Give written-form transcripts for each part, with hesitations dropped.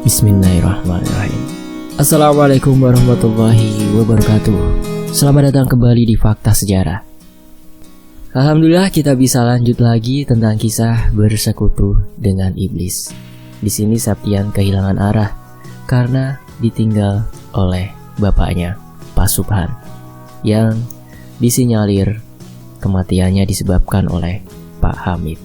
Bismillahirrahmanirrahim. Assalamualaikum warahmatullahi wabarakatuh. Selamat datang kembali di Fakta Sejarah. Alhamdulillah kita bisa lanjut lagi tentang kisah bersekutu dengan iblis. Di sini Septian kehilangan arah karena ditinggal oleh bapaknya, Pak Subhan, yang disinyalir kematiannya disebabkan oleh Pak Hamid.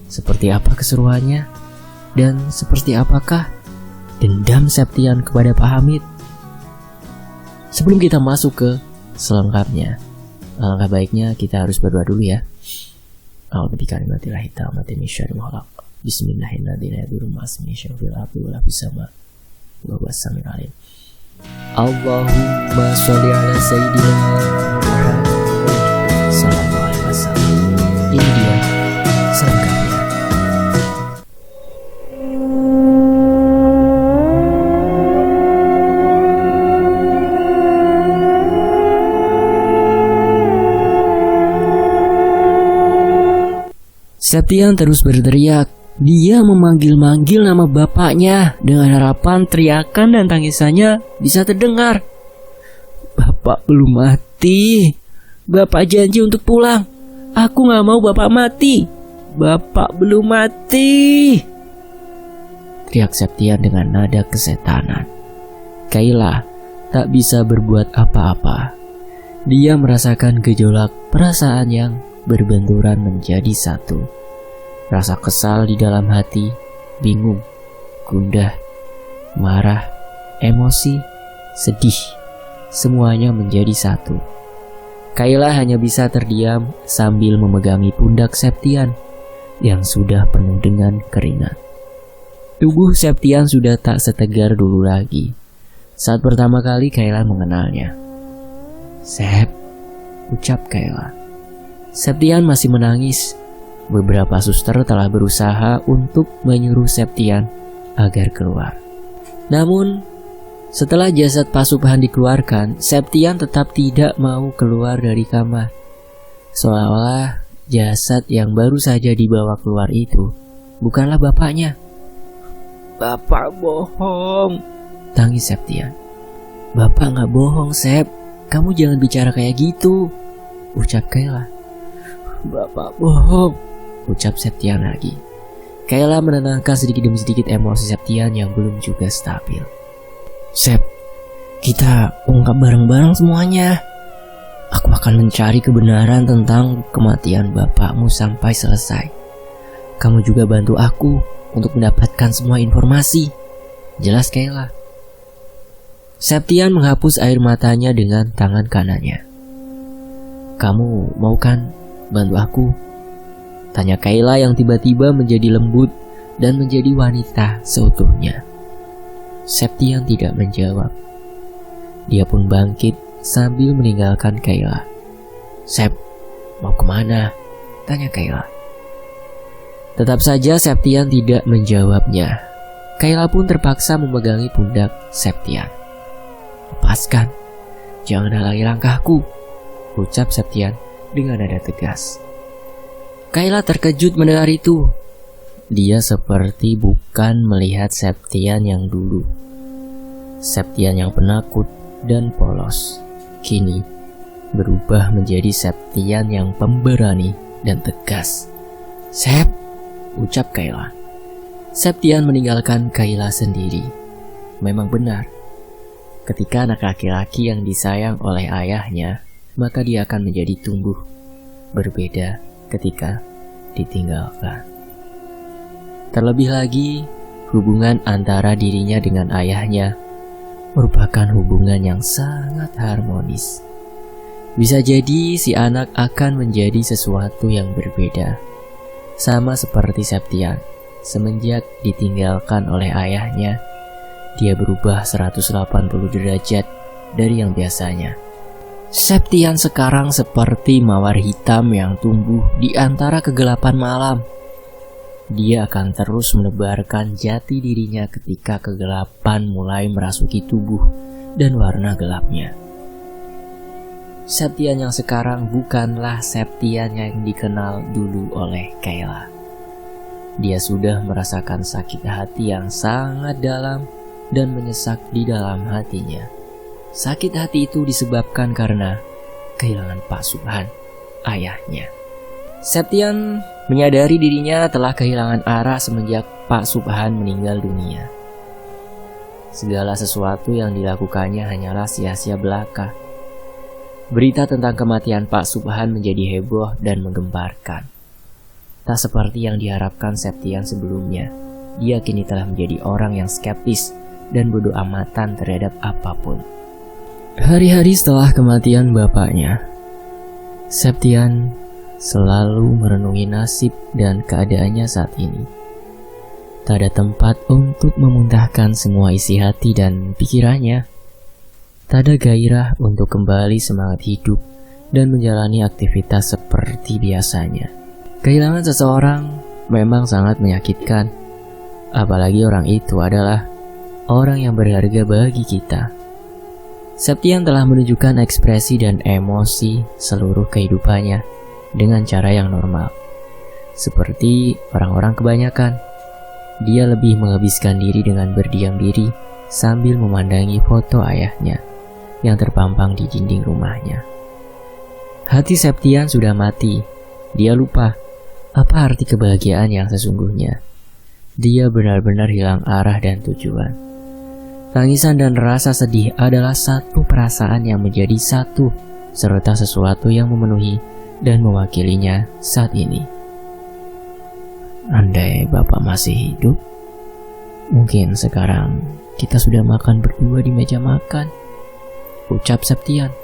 Seperti apa keseruannya? Dan seperti apakah dendam Septian kepada Pak Hamid? Sebelum kita masuk ke selengkapnya, alangkah baiknya kita harus berdoa dulu ya. Allahumma sholli ala sayyidina Muhammad sallallahu alaihi wasallam. Ini dia selengkapnya. Septian terus berteriak. Dia memanggil-manggil nama bapaknya dengan harapan teriakan dan tangisannya bisa terdengar. Bapak belum mati. Bapak janji untuk pulang. Aku gak mau bapak mati. Bapak belum mati. Teriak Septian dengan nada kesetanan. Kayla tak bisa berbuat apa-apa. Dia merasakan gejolak perasaan yang berbenturan menjadi satu. Rasa kesal di dalam hati, bingung, gundah, marah, emosi, sedih, semuanya menjadi satu. Kayla hanya bisa terdiam sambil memegangi pundak Septian yang sudah penuh dengan keringat. Tubuh Septian sudah tak setegar dulu lagi saat pertama kali Kayla mengenalnya. "Sep," ucap Kayla. Septian masih menangis. Beberapa suster telah berusaha untuk menyuruh Septian agar keluar. Namun, setelah jasad Pak Subhan dikeluarkan, Septian tetap tidak mau keluar dari kamar. Seolah-olah jasad yang baru saja dibawa keluar itu bukanlah bapaknya. "Bapak bohong," tangis Septian. "Bapak gak bohong, Sep. Kamu jangan bicara kayak gitu," ucap Kayla. "Bapak bohong," ucap Septian lagi. Kayla menenangkan sedikit demi sedikit emosi Septian yang belum juga stabil. "Sep, kita ungkap bareng-bareng semuanya. Aku akan mencari kebenaran tentang kematian bapakmu sampai selesai. Kamu juga bantu aku untuk mendapatkan semua informasi. Jelas, Kayla?" Septian menghapus air matanya dengan tangan kanannya. "Kamu mau kan bantu aku?" tanya Kayla yang tiba-tiba menjadi lembut dan menjadi wanita seutuhnya. Septian tidak menjawab. Dia pun bangkit sambil meninggalkan Kayla. "Sep, mau kemana?" tanya Kayla. Tetap saja Septian tidak menjawabnya. Kayla pun terpaksa memegangi pundak Septian. "Lepaskan, jangan halangi langkahku," ucap Septian dengan nada tegas. Kayla terkejut mendengar itu. Dia seperti bukan melihat Septian yang dulu. Septian yang penakut dan polos kini berubah menjadi Septian yang pemberani dan tegas. "Sep," ucap Kayla. Septian meninggalkan Kayla sendiri. Memang benar, ketika anak laki-laki yang disayang oleh ayahnya, maka dia akan menjadi tumbuh berbeda ketika ditinggalkan. Terlebih lagi, hubungan antara dirinya dengan ayahnya merupakan hubungan yang sangat harmonis. Bisa jadi si anak akan menjadi sesuatu yang berbeda. Sama seperti Septian, semenjak ditinggalkan oleh ayahnya, dia berubah 180 derajat dari yang biasanya. Septian sekarang seperti mawar hitam yang tumbuh di antara kegelapan malam. Dia akan terus menebarkan jati dirinya ketika kegelapan mulai merasuki tubuh dan warna gelapnya. Septian yang sekarang bukanlah Septian yang dikenal dulu oleh Kayla. Dia sudah merasakan sakit hati yang sangat dalam dan menyesak di dalam hatinya. Sakit hati itu disebabkan karena kehilangan Pak Subhan, ayahnya. Septian menyadari dirinya telah kehilangan arah semenjak Pak Subhan meninggal dunia. Segala sesuatu yang dilakukannya hanyalah sia-sia belaka. Berita tentang kematian Pak Subhan menjadi heboh dan menggemparkan. Tak seperti yang diharapkan Septian sebelumnya, dia kini telah menjadi orang yang skeptis dan bodoh amatan terhadap apapun. Hari-hari setelah kematian bapaknya, Septian selalu merenungi nasib dan keadaannya saat ini. Tak ada tempat untuk memuntahkan semua isi hati dan pikirannya. Tak ada gairah untuk kembali semangat hidup dan menjalani aktivitas seperti biasanya. Kehilangan seseorang memang sangat menyakitkan, apalagi orang itu adalah orang yang berharga bagi kita. Septian telah menunjukkan ekspresi dan emosi seluruh kehidupannya dengan cara yang normal. Seperti orang-orang kebanyakan, dia lebih menghabiskan diri dengan berdiam diri sambil memandangi foto ayahnya yang terpampang di dinding rumahnya. Hati Septian sudah mati. Dia lupa apa arti kebahagiaan yang sesungguhnya. Dia benar-benar hilang arah dan tujuan. Tangisan dan rasa sedih adalah satu perasaan yang menjadi satu, serta sesuatu yang memenuhi dan mewakilinya saat ini. Andai Bapak masih hidup, mungkin sekarang kita sudah makan berdua di meja makan, ucap Septian.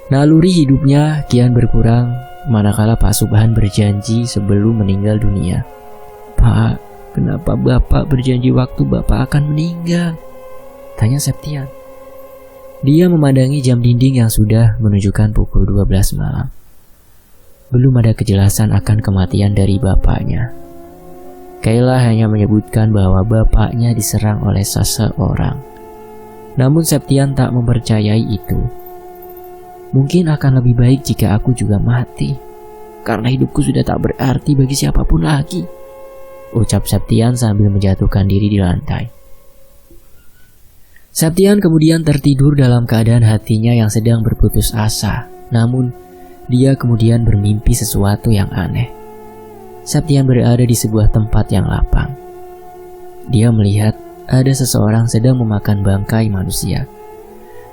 Naluri hidupnya kian berkurang manakala Pak Subhan berjanji sebelum meninggal dunia. Pak, kenapa Bapak berjanji waktu Bapak akan meninggal? Tanya Septian. Dia memandangi jam dinding yang sudah menunjukkan pukul 12 malam. Belum ada kejelasan akan kematian dari bapaknya. Kayla hanya menyebutkan bahwa bapaknya diserang oleh seseorang. Namun Septian tak mempercayai itu. Mungkin akan lebih baik jika aku juga mati, karena hidupku sudah tak berarti bagi siapapun lagi, ucap Septian sambil menjatuhkan diri di lantai. Septian kemudian tertidur dalam keadaan hatinya yang sedang berputus asa. Namun, dia kemudian bermimpi sesuatu yang aneh. Septian berada di sebuah tempat yang lapang. Dia melihat ada seseorang sedang memakan bangkai manusia.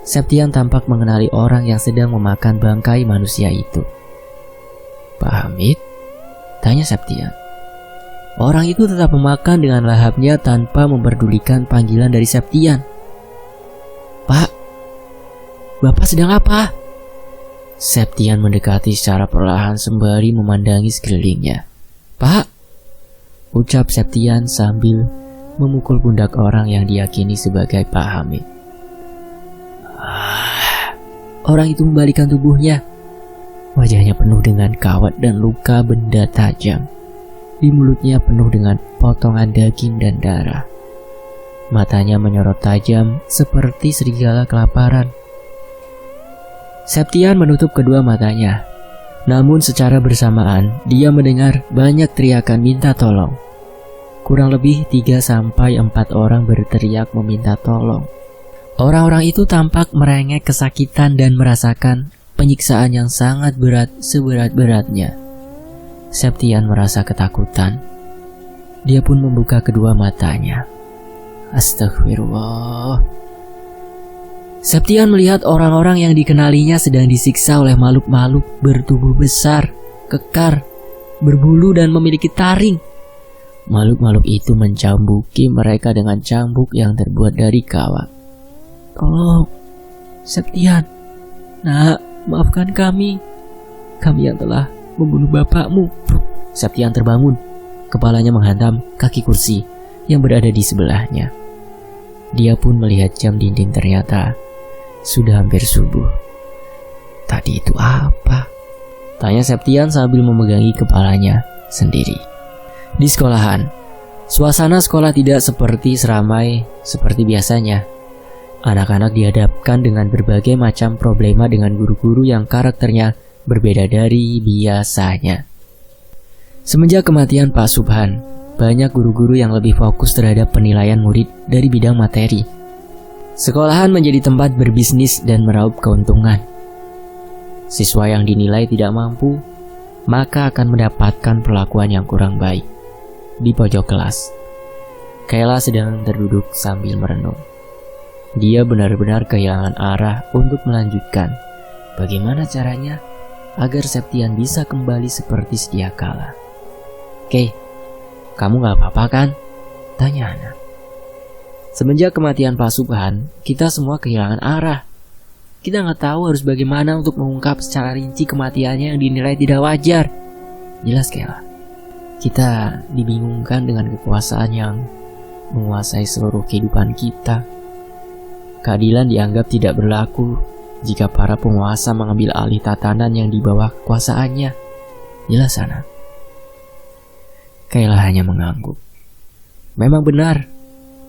Septian tampak mengenali orang yang sedang memakan bangkai manusia itu. Pak Hamid? Tanya Septian. Orang itu tetap memakan dengan lahapnya tanpa memperdulikan panggilan dari Septian. Pak, Bapak sedang apa? Septian mendekati secara perlahan sembari memandangi sekelilingnya. Pak, ucap Septian sambil memukul pundak orang yang diyakini sebagai Pak Hamid. Orang itu membalikkan tubuhnya. Wajahnya penuh dengan kawat dan luka benda tajam. Di mulutnya penuh dengan potongan daging dan darah. Matanya menyorot tajam seperti serigala kelaparan. Septian menutup kedua matanya. Namun secara bersamaan dia mendengar banyak teriakan minta tolong. Kurang lebih 3-4 orang berteriak meminta tolong. Orang-orang itu tampak merengek kesakitan dan merasakan penyiksaan yang sangat berat seberat-beratnya. Septian merasa ketakutan. Dia pun membuka kedua matanya. Astagfirullah. Septian melihat orang-orang yang dikenalinya sedang disiksa oleh makhluk-makhluk bertubuh besar, kekar, berbulu dan memiliki taring. Makhluk-makhluk itu mencambuki mereka dengan cambuk yang terbuat dari kawat. Tolong, Septian, nak, maafkan kami. Kami yang telah membunuh bapakmu. Septian terbangun, kepalanya menghantam kaki kursi yang berada di sebelahnya. Dia pun melihat jam dinding, ternyata sudah hampir subuh. Tadi itu apa? Tanya Septian sambil memegangi kepalanya sendiri. Di sekolahan, suasana sekolah tidak seperti seramai seperti biasanya. Anak-anak dihadapkan dengan berbagai macam problema dengan guru-guru yang karakternya berbeda dari biasanya. Semenjak kematian Pak Subhan, banyak guru-guru yang lebih fokus terhadap penilaian murid dari bidang materi. Sekolahan menjadi tempat berbisnis dan meraup keuntungan. Siswa yang dinilai tidak mampu, maka akan mendapatkan perlakuan yang kurang baik. Di pojok kelas, Kayla sedang terduduk sambil merenung. Dia benar-benar kehilangan arah untuk melanjutkan. Bagaimana caranya agar Septian bisa kembali seperti sedia kala? "Kay, kamu gak apa-apa kan?" tanya Hana. Semenjak kematian Pak Subhan, kita semua kehilangan arah. Kita gak tahu harus bagaimana untuk mengungkap secara rinci kematiannya yang dinilai tidak wajar. Jelas Kayla, kita dibingungkan dengan kekuasaan yang menguasai seluruh kehidupan kita. Keadilan dianggap tidak berlaku jika para penguasa mengambil alih tatanan yang di bawah kekuasaannya. Jelas Hana. Kayla hanya mengangguk. Memang benar,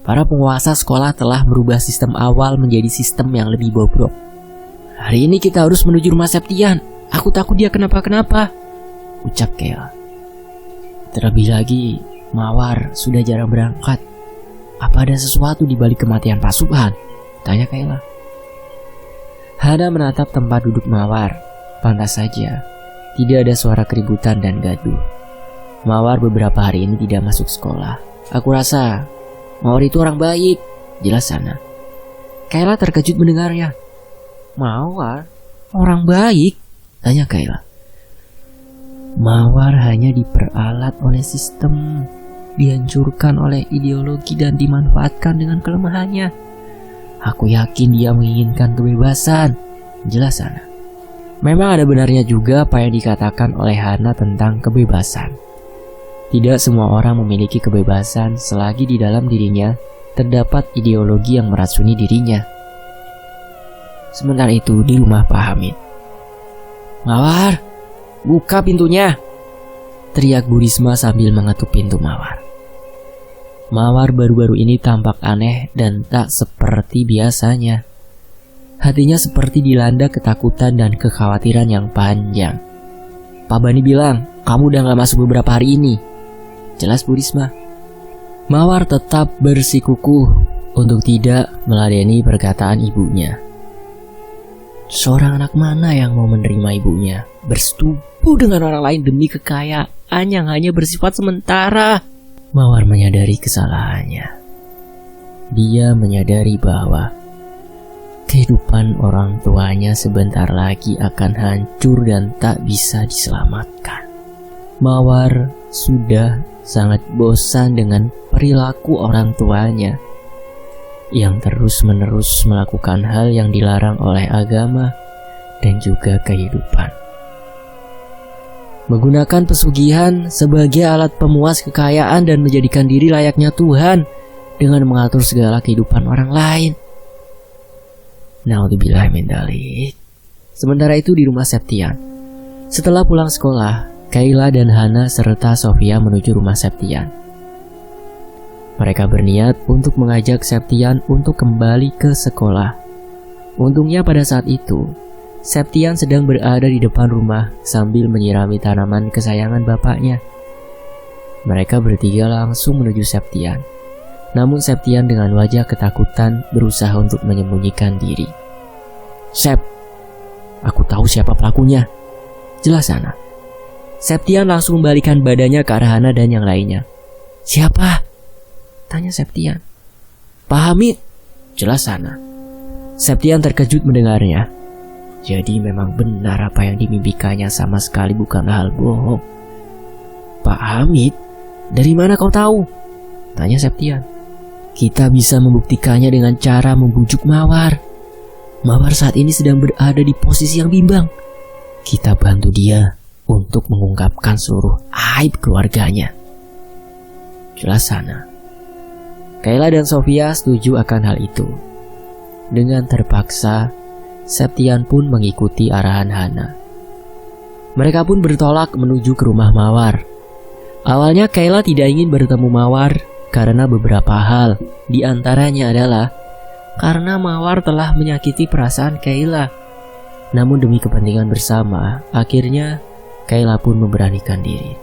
para penguasa sekolah telah merubah sistem awal menjadi sistem yang lebih bobrok. Hari ini kita harus menuju rumah Septian. Aku takut dia kenapa-kenapa, ucap Kayla. Terlebih lagi, Mawar sudah jarang berangkat. Apa ada sesuatu di balik kematian Pak Subhan? Tanya Kayla. Hana menatap tempat duduk Mawar. Pantas saja, tidak ada suara keributan dan gaduh. Mawar beberapa hari ini tidak masuk sekolah. Aku rasa Mawar itu orang baik, jelas Hana. Kayla terkejut mendengarnya. Mawar? Orang baik? Tanya Kayla. Mawar hanya diperalat oleh sistem, dihancurkan oleh ideologi dan dimanfaatkan dengan kelemahannya. Aku yakin dia menginginkan kebebasan, jelas Hana. Memang ada benarnya juga apa yang dikatakan oleh Hana tentang kebebasan. Tidak semua orang memiliki kebebasan selagi di dalam dirinya terdapat ideologi yang meracuni dirinya. Sementara itu di rumah Pak Hamid. Mawar, buka pintunya, teriak Bu Risma sambil mengetuk pintu Mawar. Mawar baru-baru ini tampak aneh dan tak seperti biasanya. Hatinya seperti dilanda ketakutan dan kekhawatiran yang panjang. Pak Bani bilang, kamu udah gak masuk beberapa hari ini, jelas Bu Risma. Mawar tetap bersikukuh untuk tidak meladeni perkataan ibunya. Seorang anak mana yang mau menerima ibunya bersetubuh dengan orang lain demi kekayaan yang hanya bersifat sementara? Mawar menyadari kesalahannya. Dia menyadari bahwa kehidupan orang tuanya sebentar lagi akan hancur dan tak bisa diselamatkan. Mawar sudah sangat bosan dengan perilaku orang tuanya yang terus-menerus melakukan hal yang dilarang oleh agama dan juga kehidupan. Menggunakan pesugihan sebagai alat pemuas kekayaan dan menjadikan diri layaknya Tuhan dengan mengatur segala kehidupan orang lain. Naudzubillah min dzalik. Sementara itu di rumah Septian. Setelah pulang sekolah, Kayla dan Hana serta Sofia menuju rumah Septian. Mereka berniat untuk mengajak Septian untuk kembali ke sekolah. Untungnya pada saat itu, Septian sedang berada di depan rumah sambil menyirami tanaman kesayangan bapaknya. Mereka bertiga langsung menuju Septian. Namun Septian dengan wajah ketakutan berusaha untuk menyembunyikan diri. Sep, aku tahu siapa pelakunya, jelas Hana. Septian langsung membalikan badannya ke arah Hana dan yang lainnya. Siapa? Tanya Septian. Pak Hamid, jelas Hana. Septian terkejut mendengarnya. Jadi memang benar apa yang dimimpikannya sama sekali bukan hal bohong. Pak Hamid? Dari mana kau tahu? Tanya Septian. Kita bisa membuktikannya dengan cara membujuk Mawar. Mawar saat ini sedang berada di posisi yang bimbang. Kita bantu dia untuk mengungkapkan seluruh aib keluarganya, jelas Hana. Kayla dan Sofia setuju akan hal itu. Dengan terpaksa, Septian pun mengikuti arahan Hana. Mereka pun bertolak menuju ke rumah Mawar. Awalnya Kayla tidak ingin bertemu Mawar karena beberapa hal. Di antaranya adalah karena Mawar telah menyakiti perasaan Kayla. Namun demi kepentingan bersama, akhirnya Kayla pun memberanikan diri.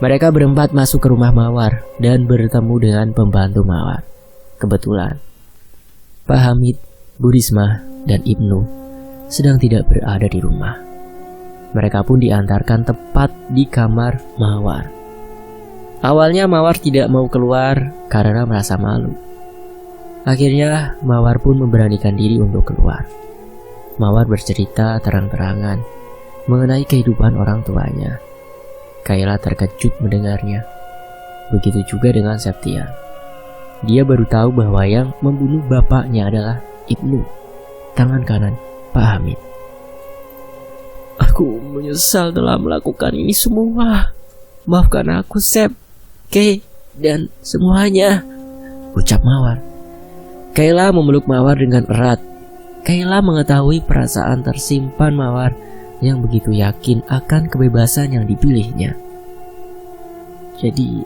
Mereka berempat masuk ke rumah Mawar dan bertemu dengan pembantu Mawar. Kebetulan, Pak Hamid, Bu Risma, dan Ibnu sedang tidak berada di rumah. Mereka pun diantarkan tepat di kamar Mawar. Awalnya Mawar tidak mau keluar karena merasa malu. Akhirnya Mawar pun memberanikan diri untuk keluar. Mawar bercerita terang-terangan mengenai kehidupan orang tuanya. Kayla terkejut mendengarnya. Begitu juga dengan Septian. Dia baru tahu bahwa yang membunuh bapaknya adalah Ibnu, tangan kanan Pak Hamid. Aku menyesal telah melakukan ini semua. Maafkan aku, Sep, Kay, dan semuanya, ucap Mawar. Kayla memeluk Mawar dengan erat. Kayla mengetahui perasaan tersimpan Mawar yang begitu yakin akan kebebasan yang dipilihnya. Jadi,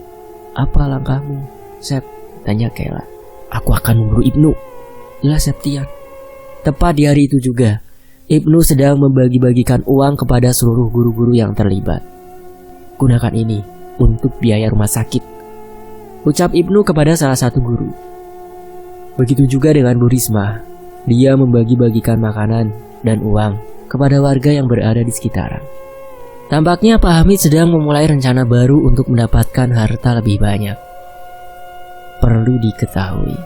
apa langkahmu, Sep? Tanya Kayla. Aku akan membunuh Ibnu, jelas Septian. Tepat di hari itu juga, Ibnu sedang membagi-bagikan uang kepada seluruh guru-guru yang terlibat. Gunakan ini untuk biaya rumah sakit, ucap Ibnu kepada salah satu guru. Begitu juga dengan Bu Risma. Dia membagi-bagikan makanan dan uang kepada warga yang berada di sekitaran. Tampaknya Pak Hamid sedang memulai rencana baru untuk mendapatkan harta lebih banyak. Perlu diketahui,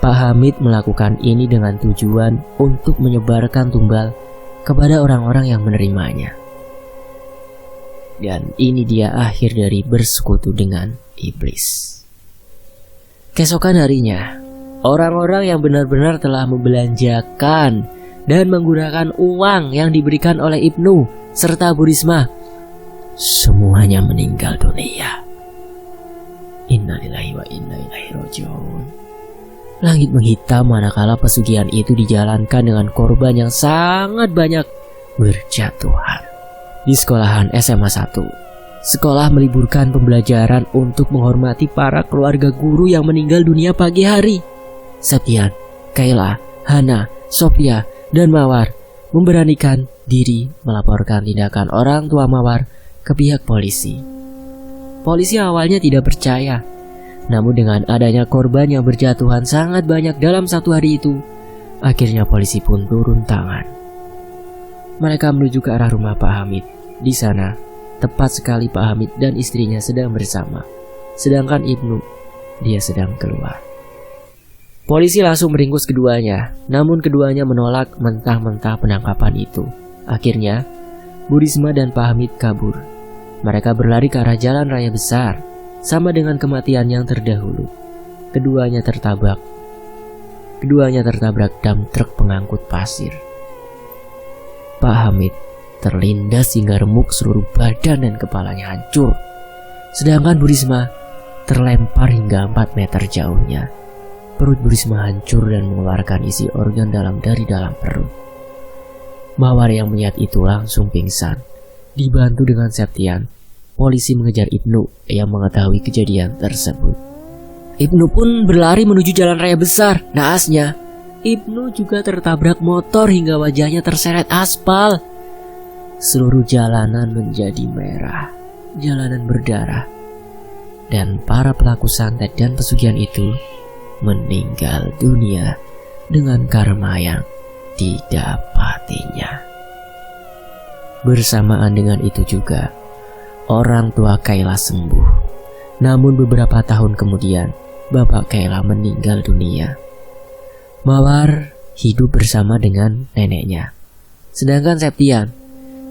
Pak Hamid melakukan ini dengan tujuan untuk menyebarkan tumbal kepada orang-orang yang menerimanya. Dan ini dia akhir dari bersekutu dengan iblis. Keesokan harinya, orang-orang yang benar-benar telah membelanjakan dan menggunakan uang yang diberikan oleh Ibnu serta Bu Risma semuanya meninggal dunia. Innalillahi wa inna ilaihi raji'un. Langit menghitam manakala pesugihan itu dijalankan dengan korban yang sangat banyak berjatuhan. Di sekolahan SMA 1, sekolah meliburkan pembelajaran untuk menghormati para keluarga guru yang meninggal dunia pagi hari. Septian, Kayla, Hana, Sophia, dan Mawar memberanikan diri melaporkan tindakan orang tua Mawar ke pihak polisi. Polisi awalnya tidak percaya, namun dengan adanya korban yang berjatuhan sangat banyak dalam satu hari itu, akhirnya polisi pun turun tangan. Mereka menuju ke arah rumah Pak Hamid. Di sana, tepat sekali Pak Hamid dan istrinya sedang bersama, sedangkan Ibnu, dia sedang keluar. Polisi langsung meringkus keduanya, namun keduanya menolak mentah-mentah penangkapan itu. Akhirnya, Bu Risma dan Pak Hamid kabur. Mereka berlari ke arah jalan raya besar, sama dengan kematian yang terdahulu. Keduanya tertabrak dam truk pengangkut pasir. Pak Hamid terlindas hingga remuk seluruh badan dan kepalanya hancur. Sedangkan Bu Risma terlempar hingga 4 meter jauhnya. Perut Bu Risma hancur dan mengeluarkan isi organ dari dalam perut. Mawar yang melihat itu langsung pingsan. Dibantu dengan Septian, polisi mengejar Ibnu yang mengetahui kejadian tersebut. Ibnu pun berlari menuju jalan raya besar. Naasnya, Ibnu juga tertabrak motor hingga wajahnya terseret aspal. Seluruh jalanan menjadi merah, jalanan berdarah. Dan para pelaku santet dan pesugihan itu meninggal dunia dengan karma yang didapatinya. Bersamaan dengan itu juga, orang tua Kayla sembuh. Namun beberapa tahun kemudian, bapak Kayla meninggal dunia. Mawar hidup bersama dengan neneknya. Sedangkan Septian,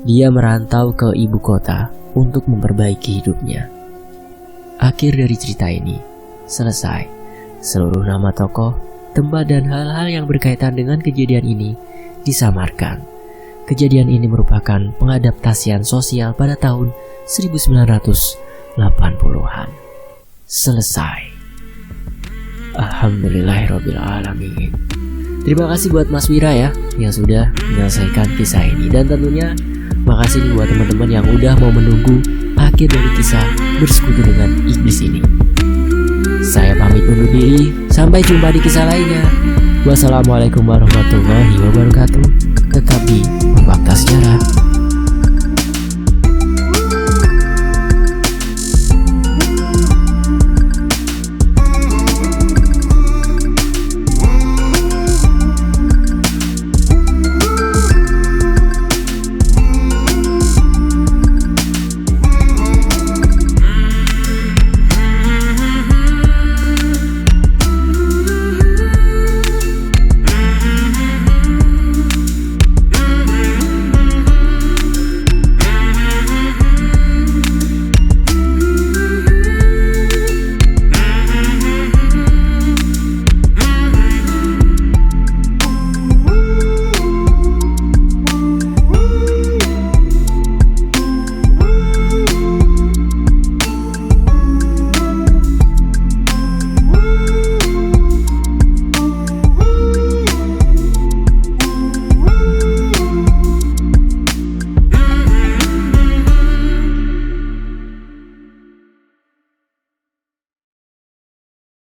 dia merantau ke ibu kota untuk memperbaiki hidupnya. Akhir dari cerita ini selesai. Seluruh nama tokoh, tempat, dan hal-hal yang berkaitan dengan kejadian ini disamarkan. Kejadian ini merupakan pengadaptasian sosial pada tahun 1980-an. Selesai. Alhamdulillahirrabbilalamin. Terima kasih buat Mas Wira ya, yang sudah menyelesaikan kisah ini. Dan tentunya makasih nih buat teman-teman yang udah mau menunggu akhir dari kisah bersekutu dengan iblis ini. Saya pamit undur diri, sampai jumpa di kisah lainnya. Wassalamualaikum warahmatullahi wabarakatuh. Tetap di Fakta Sejarah.